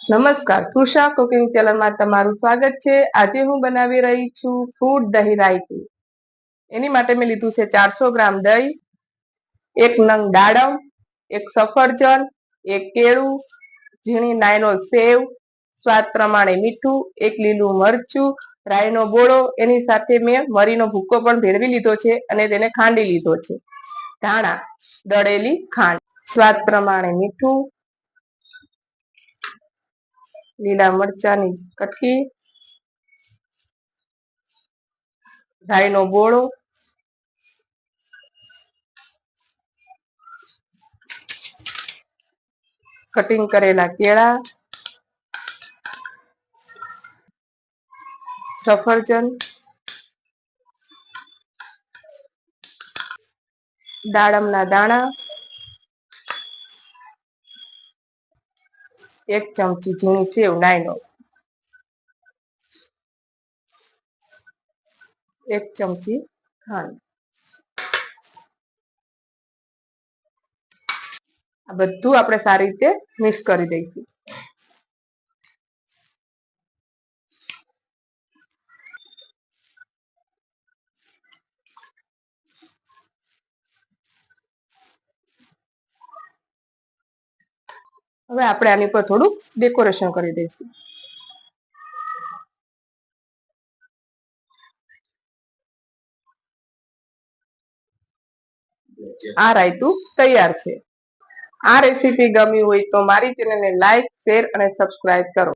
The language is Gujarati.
નમસ્કાર, તૃષા કુકિંગ ચેનલમાં તમારું સ્વાગત છે। આજે હું બનાવી રહી છું ફ્રૂટ દહીં રાયતું। એની માટે મેં લીધું છે 400 ગ્રામ દહીં, એક નંગ દાડમ, એક સફરજન, એક કેળું, ઝીણી નાયલોન સેવ, સ્વાદ પ્રમાણે મીઠું, એક લીલું મરચું, રાઈનો બોળો, એની સાથે મેં મરીનો ભૂક્કો પણ ભેળવી લીધો છે અને તેને ખાંડી લીધો છે, ધાણા, દળેલી ખાંડ, સ્વાદ પ્રમાણે મીઠું, લીલા મરચાની કટકી, રાઈનો બોળો, કટિંગ કરેલા કેળા, સફરજન, દાડમના દાણા, એક ચમચી ઝીણી સેવ નાયનો, એક ચમચી ખાંડ। આ બધું આપણે સારી રીતે મિક્સ કરી દઈશું। હવે આપણે આની પર થોડું ડેકોરેશન કરી દઈશું। આ રાયતું તૈયાર છે। આ રેસીપી ગમી હોય તો મારી ચેનલને લાઈક, શેર અને સબસ્ક્રાઇબ કરો।